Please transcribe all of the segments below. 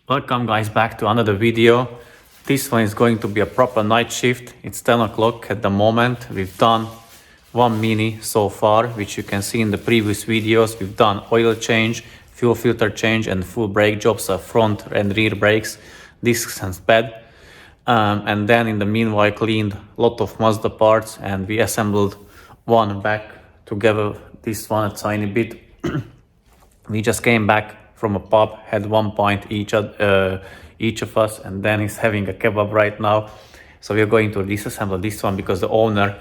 Welcome guys back to another video. This one is going to be a proper night shift. It's 10 o'clock at the moment. We've done one mini so far, which you can see in the previous videos. We've done oil change, fuel filter change and full brake jobs, front and rear brakes, discs and pad. And then in the meanwhile cleaned a lot of Mazda parts and we assembled one back together, this one a tiny bit. We just came back from a pub, had 1 pint each of us, and then he's having a kebab right now. So we are going to disassemble this one because the owner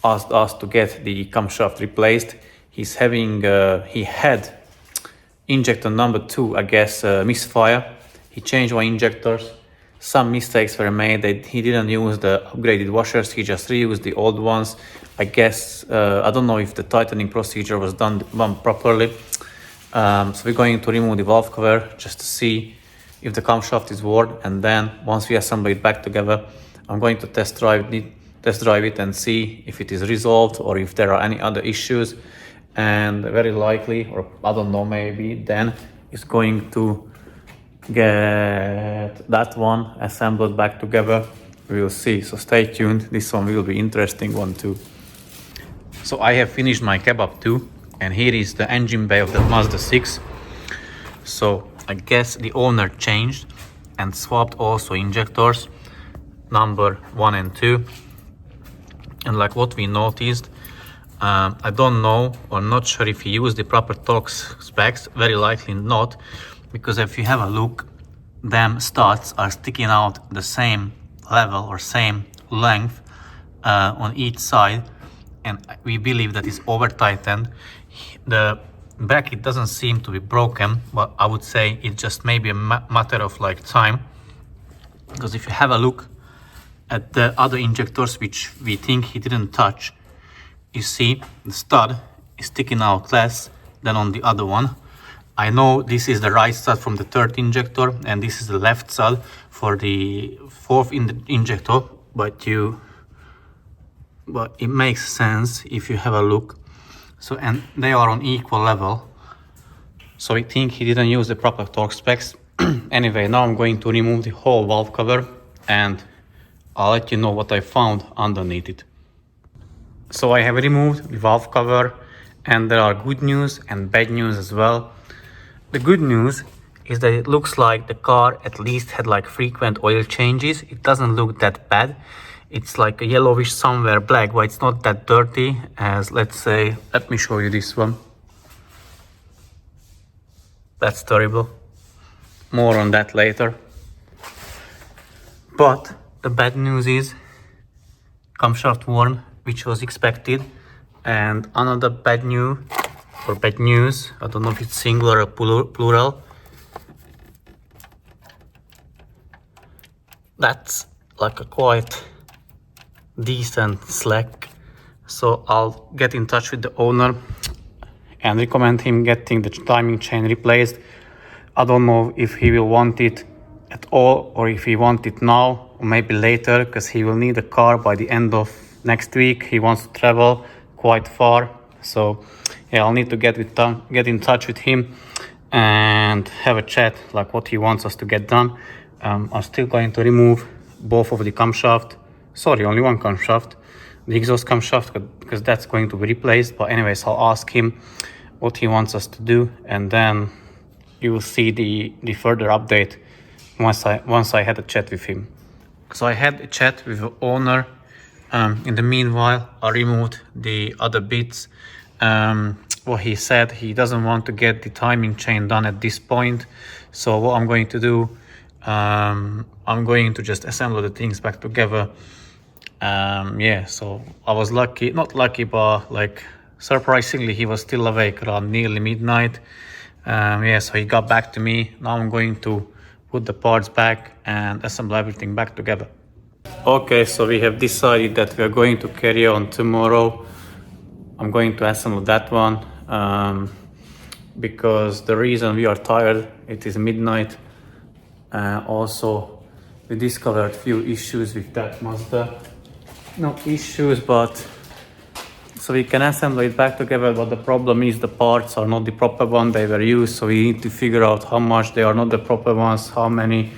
asked us to get the camshaft replaced. He's having, he had injector number 2, I guess, misfire. He changed one injectors. Some mistakes were made. He didn't use the upgraded washers. He just reused the old ones. I guess, I don't know if the tightening procedure was done properly. So we're going to remove the valve cover just to see if the camshaft is worn, and then once we assemble it back together, I'm going to test drive it and see if it is resolved or if there are any other issues. And very likely, or I don't know, maybe then it's going to get that one assembled back together. We will see, so stay tuned. This one will be interesting one too. So I have finished my kebab too. And here is the engine bay of the Mazda 6. So I guess the owner changed and swapped also injectors number 1 and 2. And like what we noticed, I don't know or not sure if he used the proper torque specs, very likely not, because if you have a look, them studs are sticking out the same level or same length on each side. And we believe that it's over tightened. The bracket doesn't seem to be broken, but I would say it just may be a matter of like time, because if you have a look at the other injectors which we think he didn't touch, you see the stud is sticking out less than on the other one. I know this is the right stud from the third injector and this is the left stud for the fourth injector, but it makes sense if you have a look. So, and they are on equal level. So I think he didn't use the proper torque specs. Anyway, now I'm going to remove the whole valve cover and I'll let you know what I found underneath it. So I have removed the valve cover and there are good news and bad news as well. The good news is that it looks like the car at least had like frequent oil changes. It doesn't look that bad. It's like a yellowish somewhere black, but it's not that dirty as, let's say, let me show you this one. That's terrible. More on that later. But the bad news is camshaft worn, which was expected. And another bad news, I don't know if it's singular or plural. That's like a quite decent slack. So I'll get in touch with the owner and recommend him getting the timing chain replaced. I don't know if he will want it at all or if he wants it now or maybe later, because he will need a car by the end of next week. He wants to travel quite far, so yeah, I'll need to get in touch with him and have a chat like what he wants us to get done. I'm still going to remove both of the camshaft. Sorry, only one camshaft, the exhaust camshaft, because that's going to be replaced. But anyways, I'll ask him what he wants us to do, and then you will see the further update once I had a chat with him. So I had a chat with the owner. In the meanwhile, I removed the other bits. What he said, he doesn't want to get the timing chain done at this point. So what I'm going to do, I'm going to just assemble the things back together. Yeah, so I was lucky, not lucky, but like surprisingly he was still awake around nearly midnight. Yeah, so he got back to me. Now I'm going to put the parts back and assemble everything back together. Okay, so we have decided that we are going to carry on tomorrow. I'm going to assemble that one because the reason we are tired, it is midnight. Also, we discovered few issues with that Mazda. No issues, but so we can assemble it back together. But the problem is the parts are not the proper one they were used, so we need to figure out how much they are not the proper ones, how many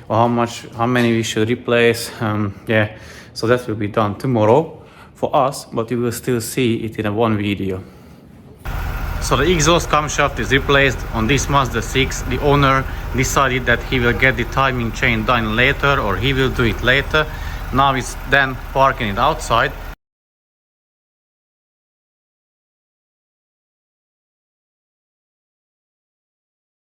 we should replace. Yeah, so that will be done tomorrow for us, but you will still see it in a one video. So the exhaust camshaft is replaced on this Mazda 6. The owner decided that he will get the timing chain done later, or he will do it later. Now it's then parking it outside.